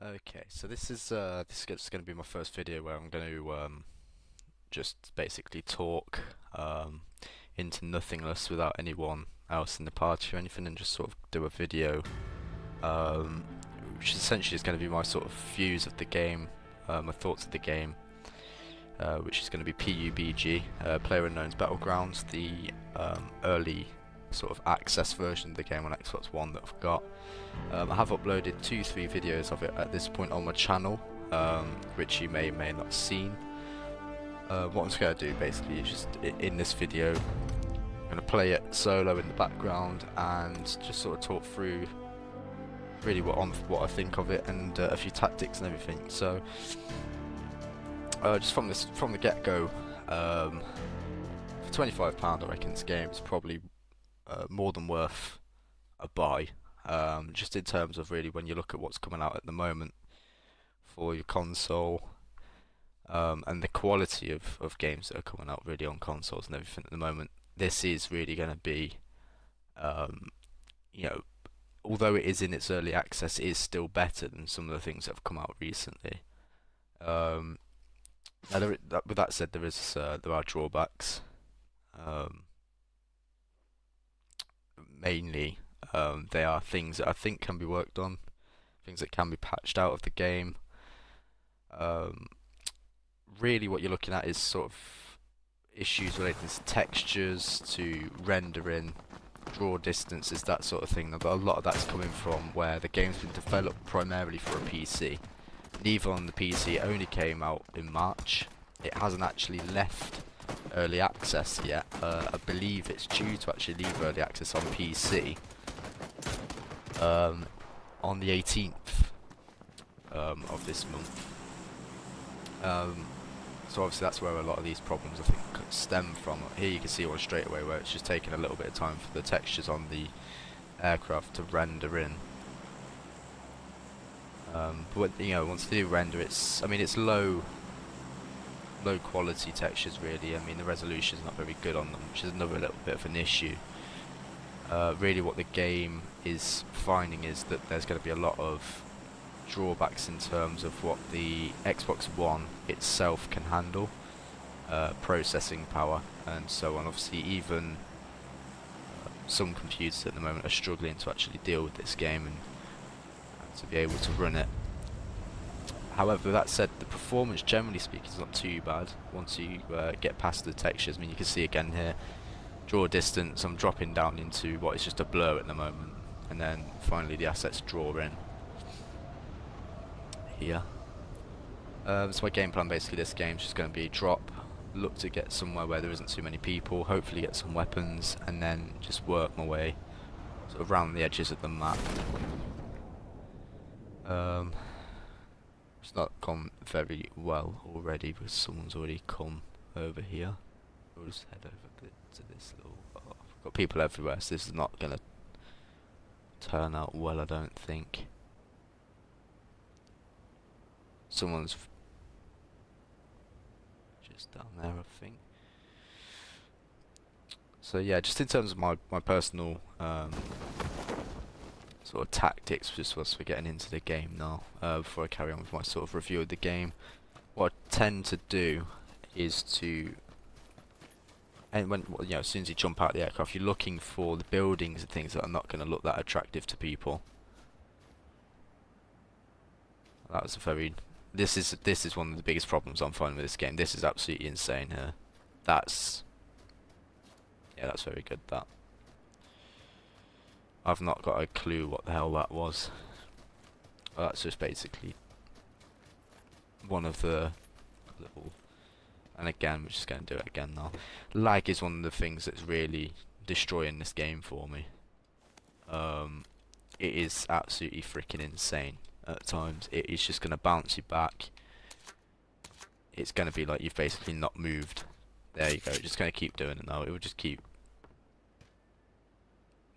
Okay, so this is going to be my first video where I'm going to just basically talk into nothingness without anyone else in the party or anything, and just sort of do a video, um, which essentially is going to be my sort of views of the game, my thoughts of the game, which is going to be PUBG, PlayerUnknown's Battlegrounds, the early sort of access version of the game on Xbox One that I've got. I have uploaded 2-3 videos of it at this point on my channel, which you may or may not have seen. What I'm just going to do basically is just in this video, I'm going to play it solo in the background and just sort of talk through really what I think of it, and a few tactics and everything. So just from the get-go, for £25 I reckon this game is probably more than worth a buy. Just in terms of really when you look at what's coming out at the moment for your console, and the quality of games that are coming out really on consoles and everything at the moment, this is really going to be, you know, although it is in its early access, it is still better than some of the things that have come out recently. Now with that said, there are drawbacks. Mainly, they are things that I think can be worked on, things that can be patched out of the game. Really what you're looking at is sort of issues related to textures, to rendering, draw distances, that sort of thing. A lot of that's coming from where the game's been developed primarily for a PC. Neither on the PC, it only came out in March. It hasn't actually left early access yet. I believe it's due to actually leave early access on PC on the 18th of this month. So obviously that's where a lot of these problems I think stem from. Here you can see one straight away where it's just taking a little bit of time for the textures on the aircraft to render in. But once they do render, it's low quality textures really. The resolution is not very good on them, which is another little bit of an issue. Really what the game is finding is that there's going to be a lot of drawbacks in terms of what the Xbox One itself can handle, processing power and so on. Obviously even some computers at the moment are struggling to actually deal with this game and to be able to run it. However, that said, the performance generally speaking is not too bad once you get past the textures. You can see again here, draw distance, I'm dropping down into what is just a blur at the moment, and then finally the assets draw in here. So my game plan basically this game is just going to be drop, look to get somewhere where there isn't too many people, hopefully get some weapons, and then just work my way sort of around the edges of the map. It's not gone very well already because someone's already come over here. We'll just head over to this little... I've got people everywhere, so this is not going to turn out well, I don't think. Someone's just down there, I think. So yeah, just in terms of my personal sort of tactics, just as we're getting into the game now, before I carry on with my sort of review of the game, what I tend to do is to, and when as soon as you jump out of the aircraft, you're looking for the buildings and things that are not going to look that attractive to people. That was a very, this is one of the biggest problems I'm finding with this game. This is absolutely insane here. That's very good. That. I've not got a clue what the hell that was. Well, that's just basically one of the little... And again, we're just going to do it again now. Lag is one of the things that's really destroying this game for me. It is absolutely freaking insane at times. It is just going to bounce you back. It's going to be like you've basically not moved. There you go. It's just going to keep doing it now. It will just keep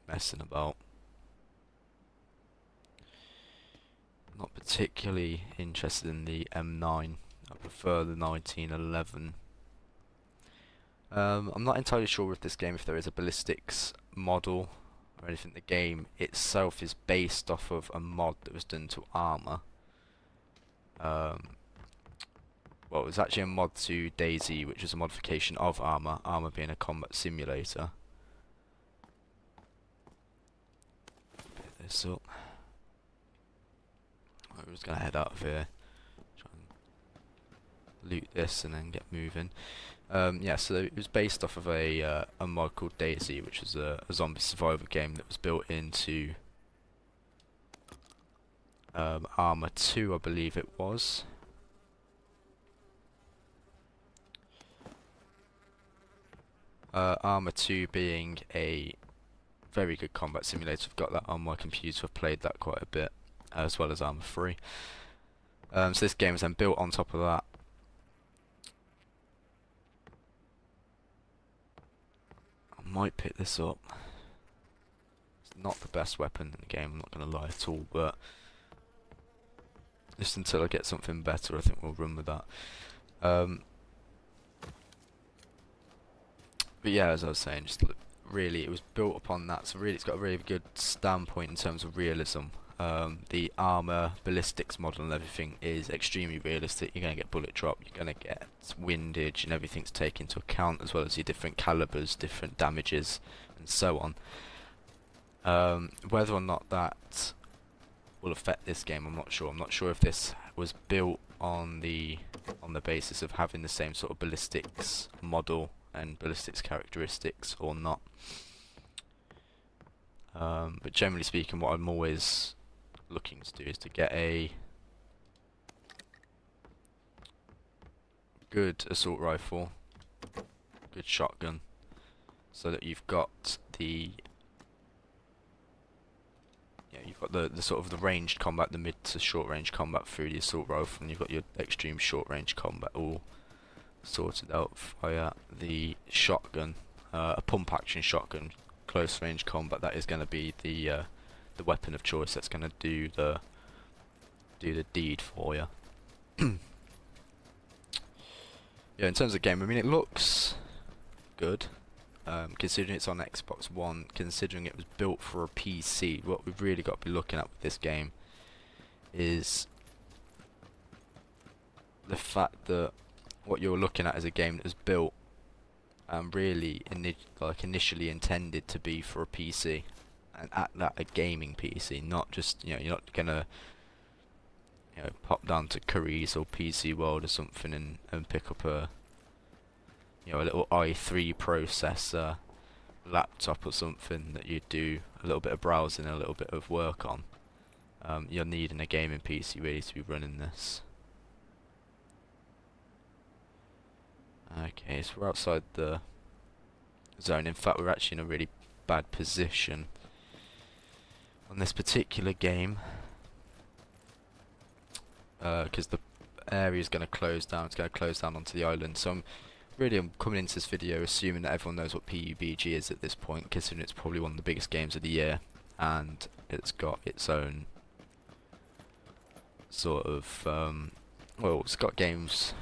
messing about. Not particularly interested in the M9. I prefer the 1911. I'm not entirely sure with this game if there is a ballistics model or anything. The game itself is based off of a mod that was done to armor. Um, well, it was actually a mod to Daisy, which is a modification of Arma. Arma being a combat simulator. Pick this up. We're just gonna head out of here. Try and loot this and then get moving. Yeah, so it was based off of a mod called Daisy, which is a zombie survival game that was built into Arma 2, I believe it was. Arma 2 being a very good combat simulator. I've got that on my computer. I've played that quite a bit, as well as Arma 3. So this game is then built on top of that. I might pick this up. It's not the best weapon in the game, I'm not going to lie at all, but just until I get something better, I think we'll run with that. But yeah, as I was saying, just really it was built upon that, so really it's got a really good standpoint in terms of realism. The armor, ballistics model and everything is extremely realistic. You're going to get bullet drop, you're going to get windage, and everything's taken into account, as well as your different calibers, different damages, and so on. Whether or not that will affect this game, I'm not sure. I'm not sure if this was built on the basis of having the same sort of ballistics model and ballistics characteristics or not. But generally speaking, what I'm always looking to do is to get a good assault rifle, good shotgun, so that you've got the the sort of the ranged combat, the mid to short range combat through the assault rifle, and you've got your extreme short range combat all sorted out via the shotgun, a pump action shotgun, close range combat. That is going to be the weapon of choice. That's going to do the deed for you. Yeah, in terms of game, I mean, it looks good. Considering it's on Xbox One, considering it was built for a PC, what we've really got to be looking at with this game is the fact that what you're looking at is a game that was built really initially intended to be for a PC, and at that a gaming PC, not just, you're not gonna pop down to Curry's or PC World or something and pick up a a little i3 processor laptop or something that you do a little bit of browsing and a little bit of work on. You're needing a gaming PC really to be running this. Okay, so we're outside the zone. In fact, we're actually in a really bad position on this particular game, because the area is going to close down. It's going to close down onto the island. So I'm coming into this video assuming that everyone knows what PUBG is at this point, considering it's probably one of the biggest games of the year, and it's got its own sort of well, it's got games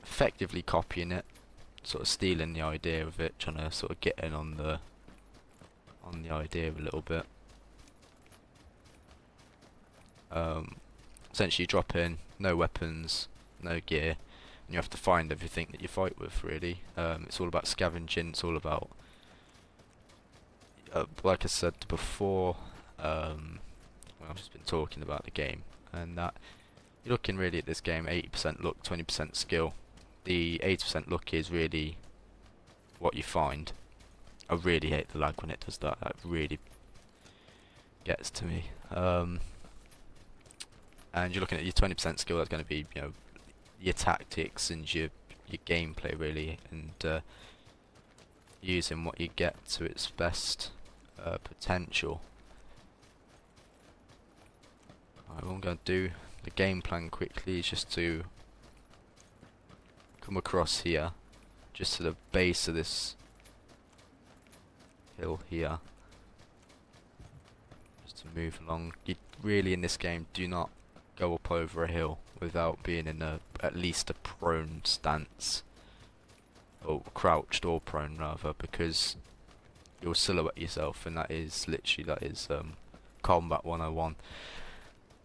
effectively copying it, sort of stealing the idea of it, trying to sort of get in on the idea a little bit. Essentially you drop in, no weapons, no gear, and you have to find everything that you fight with, really. It's all about scavenging, it's all about, like I said before, well, I've just been talking about the game, and that you're looking really at this game 80% luck, 20% skill. The 80% luck is really what you find. I really hate the lag when it does that. That really gets to me. And you're looking at your 20% skill. That's going to be, your tactics and your gameplay really, and using what you get to its best potential. Right, what I'm going to do, the game plan quickly, is just to come across here, just to the base of this hill here, just to move along. You really, in this game, do not go up over a hill without being in at least a prone stance, or crouched or prone rather, because you'll silhouette yourself, and that is literally combat 101.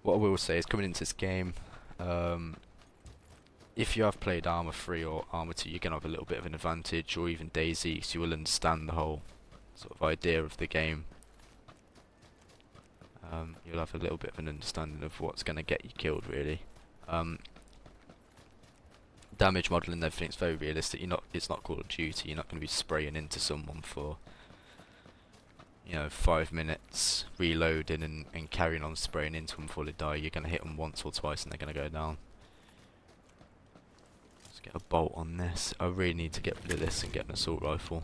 What I will say is coming into this game, um, if you have played Arma 3 or Arma 2, you're going to have a little bit of an advantage, or even DayZ, so you will understand the whole sort of idea of the game. You'll have a little bit of an understanding of what's going to get you killed, really. Damage modelling and everything's very realistic. It's not Call of Duty. You're not going to be spraying into someone for 5 minutes, reloading and carrying on spraying into them before they die. You're going to hit them once or twice and they're going to go down. Let's get a bolt on this. I really need to get rid of this and get an assault rifle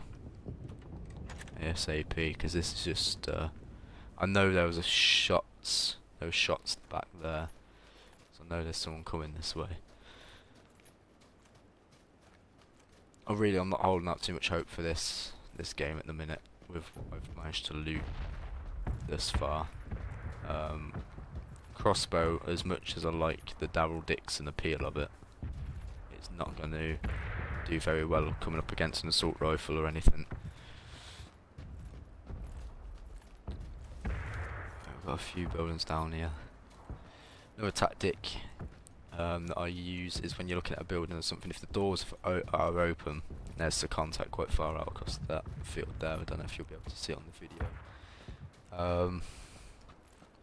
ASAP, because this is just I know there was shots back there, so I know there's someone coming this way. I'm not holding out too much hope for this game at the minute. I've managed to loot this far. Crossbow, as much as I like the Daryl Dixon appeal of it, it's not going to do very well coming up against an assault rifle or anything. I've got a few buildings down here. Another tactic that I use is when you're looking at a building or something, if the doors are open, there's the contact quite far out across that field there. I don't know if you'll be able to see it on the video.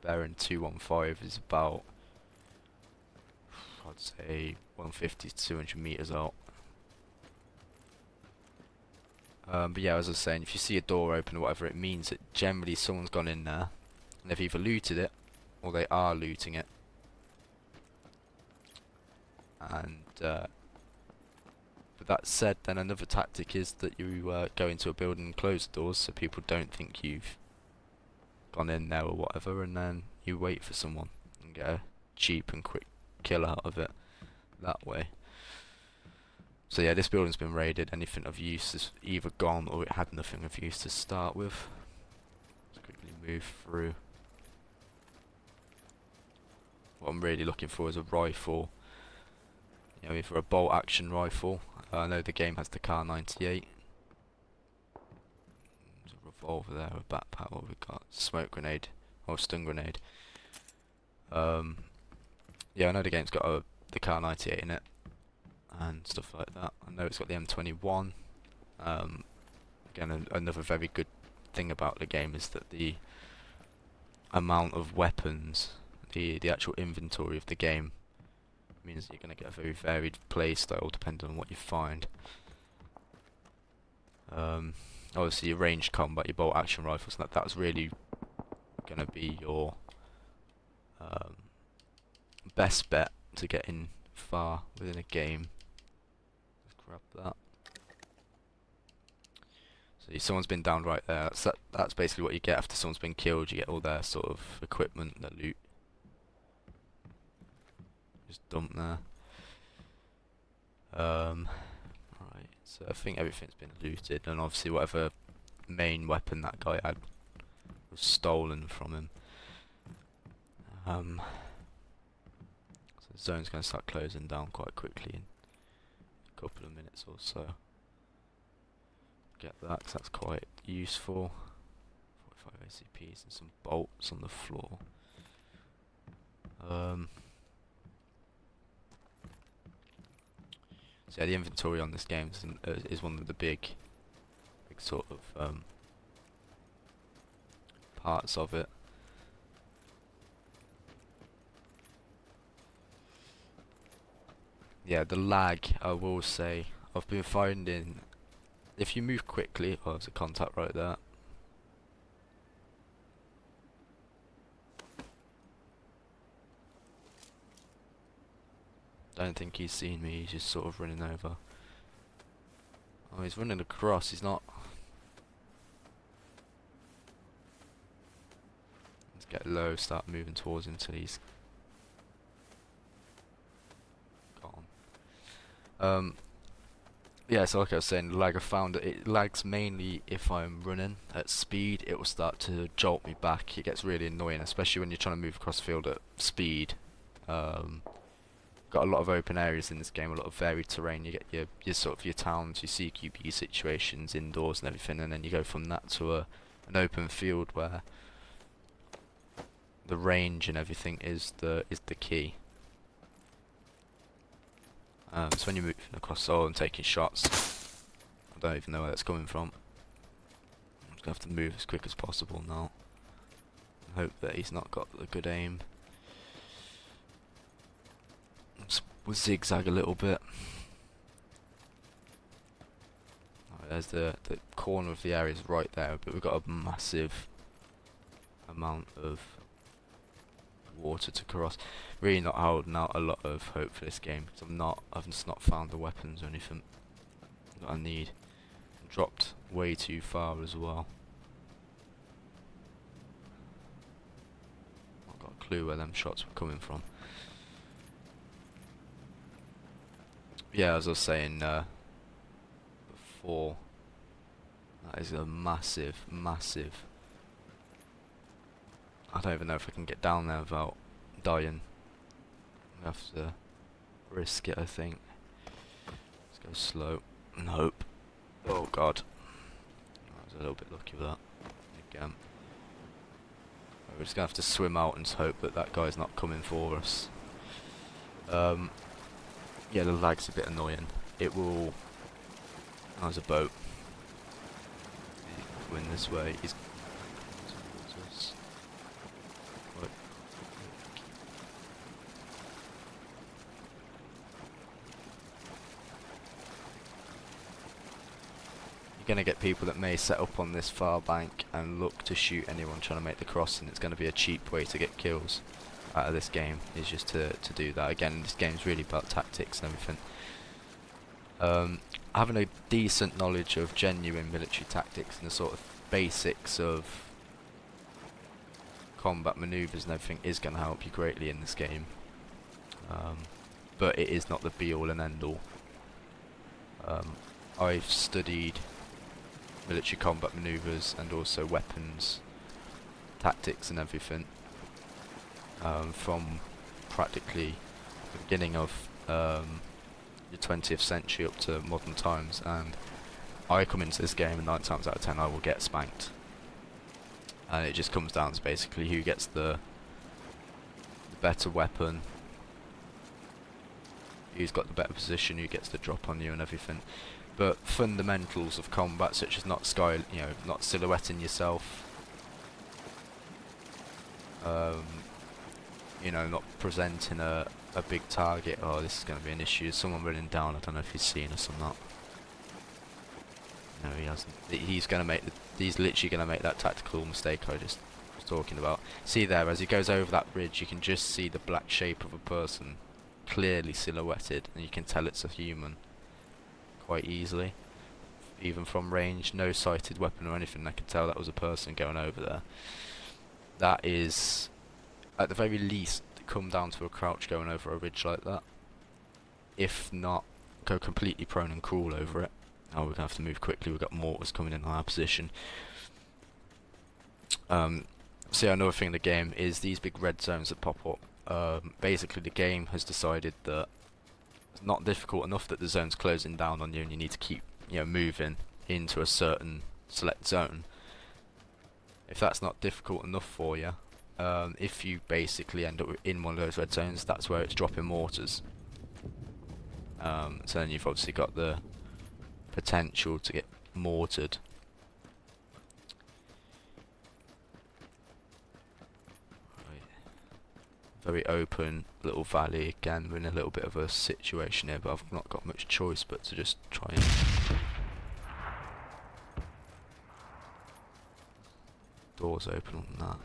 Bearing 215 is about, I'd say, 150 to 200 meters out. But yeah, as I was saying, if you see a door open or whatever, it means that generally someone's gone in there and they've either looted it or they are looting it. And with that said, then another tactic is that you go into a building and close the doors so people don't think you've gone in there or whatever, and then you wait for someone and get a cheap and quick kill out of it that way. So yeah, this building's been raided. Anything of use is either gone or it had nothing of use to start with. Let's quickly move through. What I'm really looking for is a rifle. Either a bolt action rifle. I know the game has the Kar 98. There's a revolver there, a backpack. What we've got? Smoke grenade or stun grenade. Yeah, I know the game's got the Kar 98 in it and stuff like that. I know it's got the M21. Again, another very good thing about the game is that the amount of weapons, the actual inventory of the game, means that you're going to get a very varied play style depending on what you find. Obviously your ranged combat, your bolt action rifles, that's really going to be your best bet to get in far within a game. Let's grab that. So someone's been down right there. That's basically what you get after someone's been killed. You get all their sort of equipment, their loot. Just dump there. Right, so I think everything's been looted, and obviously whatever main weapon that guy had was stolen from him. So the zone's going to start closing down quite quickly in a couple of minutes or so. Get that, 'cause that's quite useful. 45 ACPs and some bolts on the floor. So yeah, the inventory on this game is one of the big sort of parts of it. Yeah, the lag, I will say, I've been finding, if you move quickly, oh, there's a contact right there. Don't think he's seen me, he's just sort of running over. Oh, he's running across, he's not. Let's get low, start moving towards him until he's gone. Yeah, so like I was saying, the lag, I found that it lags mainly if I'm running at speed. It will start to jolt me back. It gets really annoying, especially when you're trying to move across the field at speed. Got a lot of open areas in this game, a lot of varied terrain. You get your sort of your towns, your CQB situations indoors and everything, and then you go from that to an open field where the range and everything is the key. So when you're moving across soil and taking shots, I don't even know where that's coming from. I'm just gonna have to move as quick as possible now. And hope that he's not got the good aim. We'll zigzag a little bit. Right, there's the corner of the area is right there, but we've got a massive amount of water to cross. Really not holding out a lot of hope for this game because I've just not found the weapons or anything that I need. Dropped way too far as well. I've got a clue where them shots were coming from. Yeah, as I was saying before, that is a massive, massive. I don't even know if I can get down there without dying. I have to risk it, I think. Let's go slow. Nope. Oh god. I was a little bit lucky with that. Again. We're just gonna have to swim out and hope that that guy's not coming for us. Yeah, the lag's a bit annoying. It will. Oh, there's a boat. He's coming this way. He's towards us. Right. You're gonna get people that may set up on this far bank and look to shoot anyone trying to make the crossing. It's gonna be a cheap way to get kills out of this game, is just to do that. Again, this game's really about tactics and everything. Having a decent knowledge of genuine military tactics and the sort of basics of combat maneuvers and everything is going to help you greatly in this game. But it is not the be all and end all. I've studied military combat maneuvers and also weapons, tactics and everything from practically the beginning of the 20th century up to modern times, and I come into this game and 9 times out of 10 I will get spanked, and it just comes down to basically who gets the better weapon, who's got the better position, who gets the drop on you and everything. But fundamentals of combat, such as not silhouetting yourself, not presenting a big target. Oh, this is going to be an issue. There's someone running down. I don't know if he's seen us or not. No, he hasn't. He's literally going to make that tactical mistake I just was talking about. See there, as he goes over that bridge, you can just see the black shape of a person clearly silhouetted, and you can tell it's a human quite easily, even from range. No sighted weapon or anything. I can tell that was a person going over there. That is, at the very least, come down to a crouch going over a ridge like that. If not, go completely prone and crawl over it. Oh, we're going to have to move quickly. We've got mortars coming in on our position. So another thing in the game is these big red zones that pop up. Basically, the game has decided that it's not difficult enough that the zone's closing down on you and you need to keep moving into a certain select zone. If that's not difficult enough for you, if you basically end up in one of those red zones, that's where it's dropping mortars. So then you've obviously got the potential to get mortared. Right. Very open little valley. Again, we're in a little bit of a situation here, but I've not got much choice but to just try and doors open on that.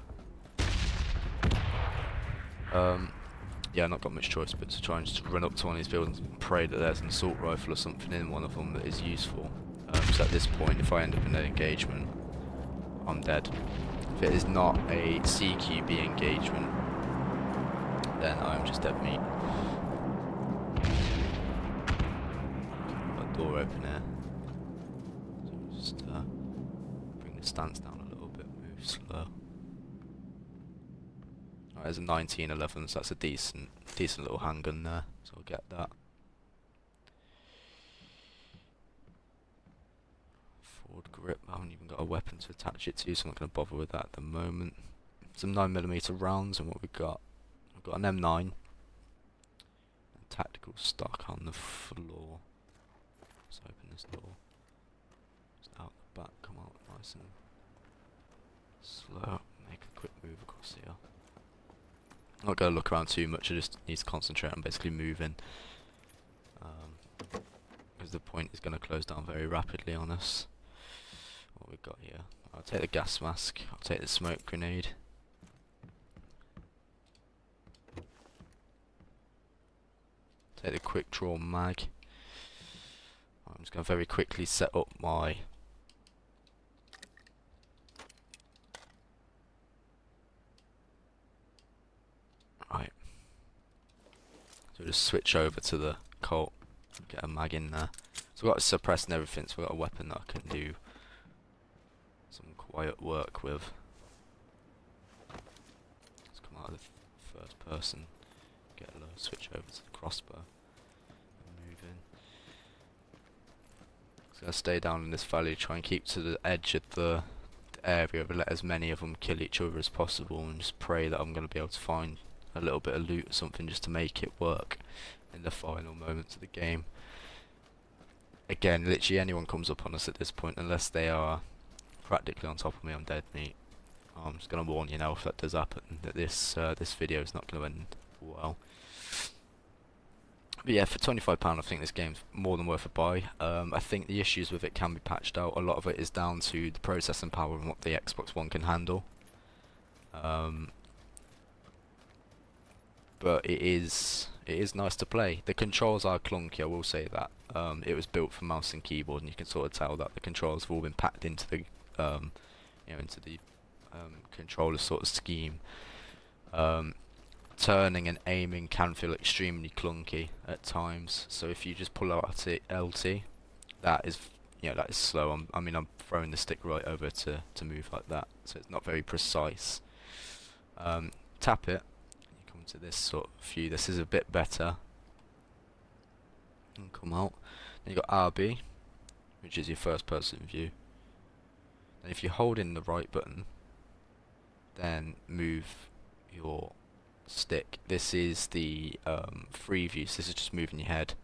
Yeah, not got much choice but to try and just run up to one of these buildings and pray that there's an assault rifle or something in one of them that is useful. So at this point, if I end up in an engagement, I'm dead. If it is not a CQB engagement, then I'm just dead meat. Got a door open here. So just bring the stance down a little bit, move slow. Right, there's a 1911, so that's a decent little handgun there, so I'll get that. Forward grip, I haven't even got a weapon to attach it to, so I'm not going to bother with that at the moment. some 9mm rounds, and what we've got an M9, a tactical stock on the floor. Let's open this door. Just out the back, come out nice and slow. Make a quick move across here. I'm not going to look around too much, I just need to concentrate on basically moving. Because the point is going to close down very rapidly on us. What we've got here. I'll take the gas mask, I'll take the smoke grenade. Take the quick draw mag. I'm just going to very quickly set up my right. So just switch over to the Colt, get a mag in there. So we've got a suppress and everything, so we've got a weapon that I can do some quiet work with. Let's come out of the first person, get a low, switch over to the crossbow, and move in. So I'm going to stay down in this valley, try and keep to the edge of the area, but let as many of them kill each other as possible, and just pray that I'm going to be able to find a little bit of loot or something just to make it work in the final moments of the game. Again, literally anyone comes up on us at this point, unless they are practically on top of me, I'm dead meat. I'm just going to warn you now, if that does happen, that this video is not going to end well. But yeah, for £25 I think this game's more than worth a buy. I think the issues with it can be patched out. A lot of it is down to the processing power and what the Xbox One can handle. But it is nice to play. The controls are clunky, I will say that. It was built for mouse and keyboard, and you can sort of tell that the controls have all been packed into the controller sort of scheme. Turning and aiming can feel extremely clunky at times. So if you just pull out LT, that is slow. I'm throwing the stick right over to move like that, so it's not very precise. Tap it. To this sort of view, this is a bit better. And come out. Then you got RB, which is your first person view. And if you hold in the right button, then move your stick. This is the free view, so this is just moving your head.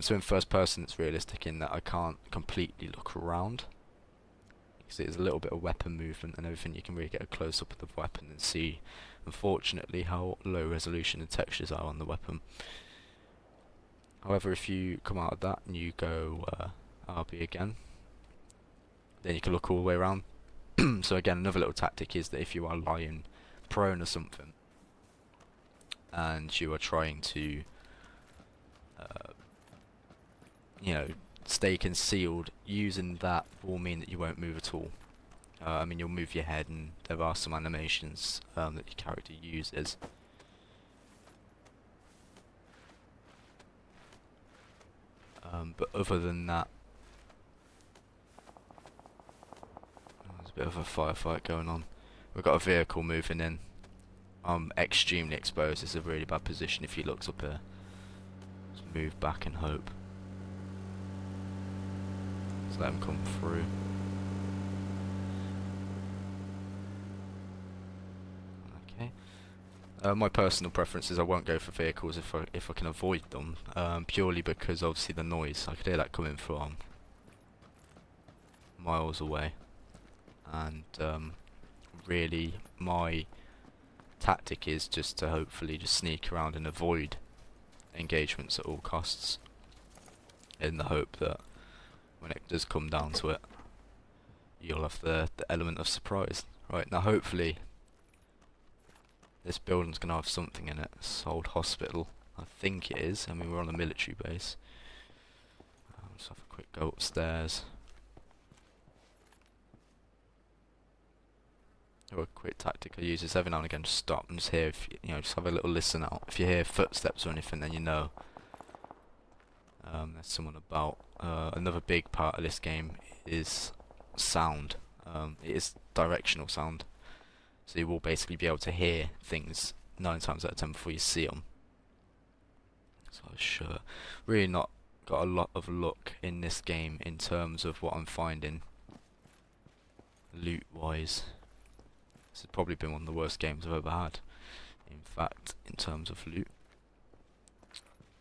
So in first person it's realistic in that I can't completely look around. Because there's a little bit of weapon movement and everything, you can really get a close up of the weapon and see, unfortunately, how low resolution the textures are on the weapon. However, if you come out of that and you go RB again, then you can look all the way around. So again, another little tactic is that if you are lying prone or something, and you are trying to, stay concealed, using that will mean that you won't move at all. You'll move your head, and there are some animations that your character uses. But other than that, there's a bit of a firefight going on. We've got a vehicle moving in. I'm extremely exposed. It's a really bad position if he looks up here. Just move back and hope. Just let him come through. My personal preference is I won't go for vehicles if I can avoid them, purely because obviously the noise, I could hear that coming from miles away, and really my tactic is just to hopefully just sneak around and avoid engagements at all costs, in the hope that when it does come down to it, you'll have the element of surprise. Right, now hopefully this building's going to have something in it. This old hospital. I think it is. We're on a military base. Let's have a quick go upstairs. A quick tactic I use is every now and again just stop and just hear, if just have a little listen out. If you hear footsteps or anything, then you know there's someone about. Another big part of this game is sound. It is directional sound. So you will basically be able to hear things 9 times out of 10 before you see them. So sure, really not got a lot of luck in this game in terms of what I'm finding loot wise. This has probably been one of the worst games I've ever had. In fact, in terms of loot,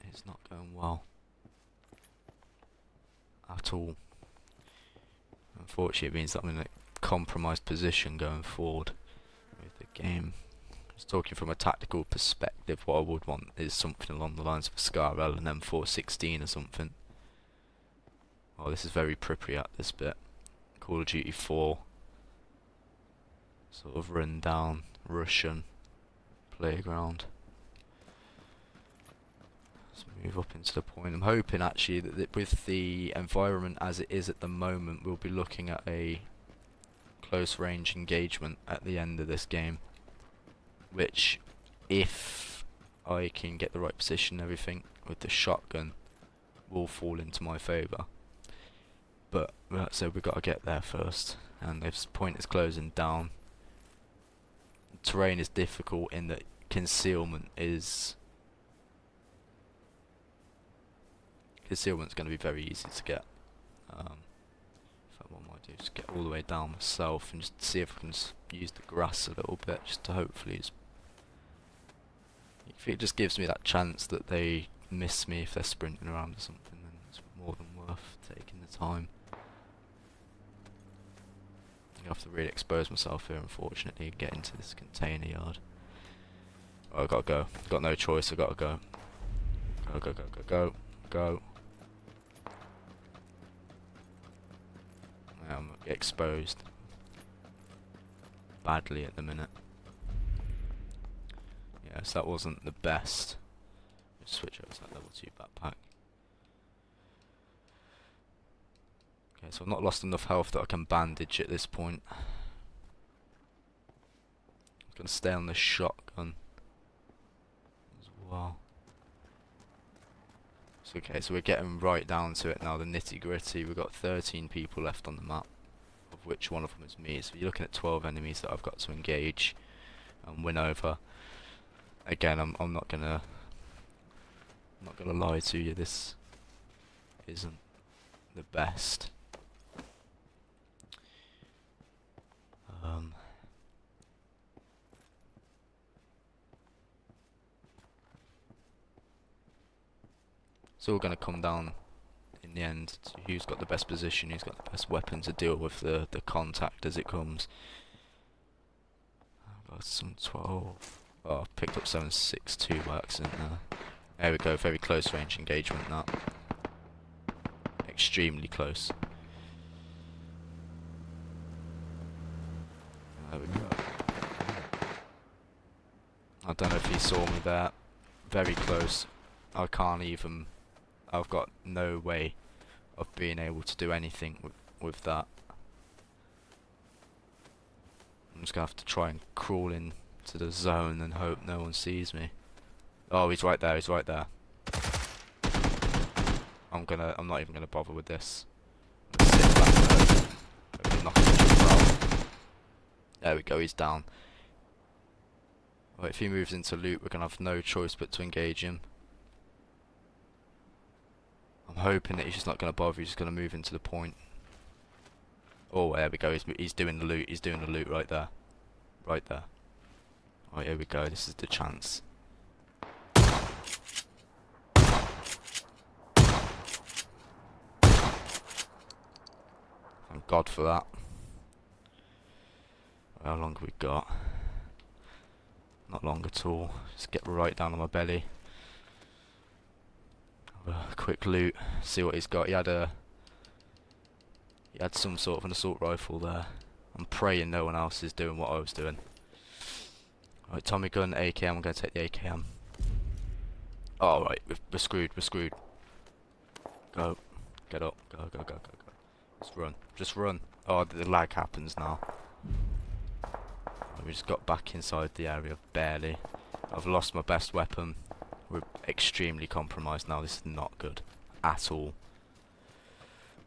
it's not going well at all. Unfortunately, it means that I'm in a compromised position going forward with the game. Just talking from a tactical perspective, what I would want is something along the lines of a Scarel and M416 or something. Oh, this is very Pripyat, this bit. Call of Duty 4. Sort of run down Russian playground. Let's move up into the point. I'm hoping actually that with the environment as it is at the moment, we'll be looking at a close range engagement at the end of this game. Which, if I can get the right position and everything with the shotgun, will fall into my favour. But so we've got to get there first, and this point is closing down. The terrain is difficult in that concealment's going to be very easy to get. In fact, what I might do is just get all the way down myself and just see if I can use the grass a little bit, just to hopefully. If it just gives me that chance that they miss me if they're sprinting around or something, then it's more than worth taking the time. I have to really expose myself here, unfortunately, and get into this container yard. Oh, I gotta go. Got no choice, I gotta go. Go, go, go, go, go, go. I'm exposed badly at the minute. Yes, that wasn't the best. Let's switch over to that level 2 backpack. Okay, so I've not lost enough health that I can bandage at this point. I'm gonna stay on the shotgun as well. So, okay, so we're getting right down to it now, the nitty gritty. We've got 13 people left on the map, of which one of them is me. So you're looking at 12 enemies that I've got to engage and win over. Again, I'm not gonna lie to you. This isn't the best. It's all gonna come down in the end to who's got the best position, who's got the best weapon to deal with the contact as it comes. I've got some 12. Oh, I've picked up 7.62 by accident there. There we go, very close range engagement now. Extremely close. There we go. I don't know if he saw me there. Very close. I can't even... I've got no way of being able to do anything with that. I'm just gonna have to try and crawl in to the zone and hope no one sees me. Oh, he's right there, he's right there. I'm not even gonna bother with this. I'm gonna sit back there. Hopefully knock him out. There we go, he's down. Right, if he moves into loot, we're gonna have no choice but to engage him. I'm hoping that he's just not gonna bother, he's just gonna move into the point. Oh, there we go, he's doing the loot, right there. Right there. Right, here we go, this is the chance. Thank God for that. How long have we got? Not long at all. Just get right down on my belly. Have a quick loot, see what he's got. He had some sort of an assault rifle there. I'm praying no one else is doing what I was doing. Right, Tommy gun, AKM, I'm going to take the AKM. Oh, right, we're screwed, we're screwed. Go. Get up. Go, go, go, go, go. Just run. Just run. Oh, the lag happens now. We just got back inside the area, barely. I've lost my best weapon. We're extremely compromised now. This is not good at all.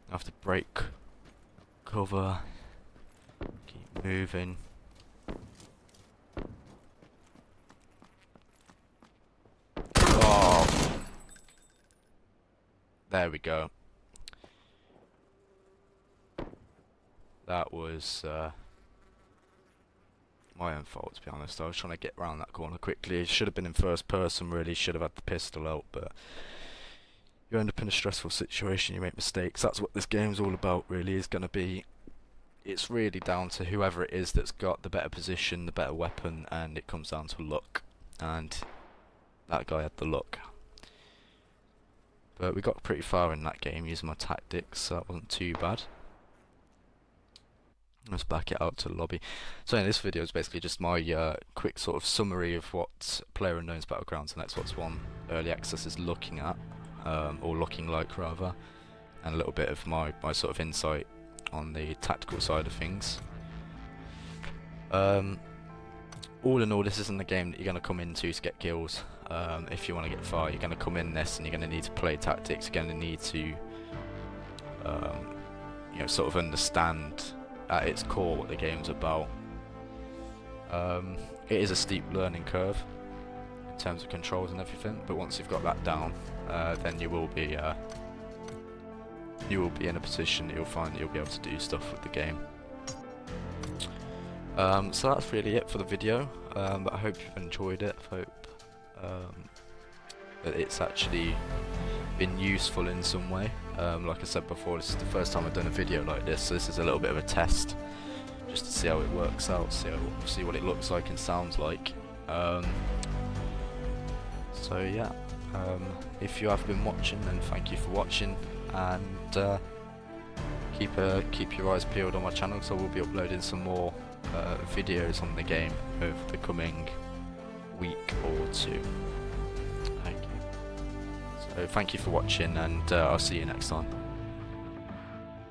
I have to break cover. Keep moving. Oh. There we go. That was My own fault, to be honest. I was trying to get around that corner quickly. It should have been in first person, really. Should have had the pistol out, but you end up in a stressful situation. You make mistakes. That's what this game's all about, really. Is going to be. It's really down to whoever it is that's got the better position, the better weapon, and it comes down to luck. And that guy had the luck. But we got pretty far in that game using my tactics, so that wasn't too bad. Let's back it out to the lobby. So in this video is basically just my quick sort of summary of what PlayerUnknown's Battlegrounds and Xbox One Early Access is looking at, or looking like rather, and a little bit of my sort of insight on the tactical side of things. All in all, this isn't the game that you're going to come into to get kills. If you want to get far, you're going to come in this and you're going to need to play tactics. You're going to need to, you know, sort of understand at its core what the game's about. It is a steep learning curve in terms of controls and everything, but once you've got that down, then you will be in a position that you'll find that you'll be able to do stuff with the game. So that's really it for the video, but I hope you've enjoyed it. I hope that it's actually been useful in some way. Like I said before, this is the first time I've done a video like this, so this is a little bit of a test, just to see how it works out, see what it looks like and sounds like. So yeah, if you have been watching, then thank you for watching, and keep your eyes peeled on my channel, so we'll be uploading some more videos on the game over the coming week or two. Thank you. So thank you for watching, and I'll see you next time.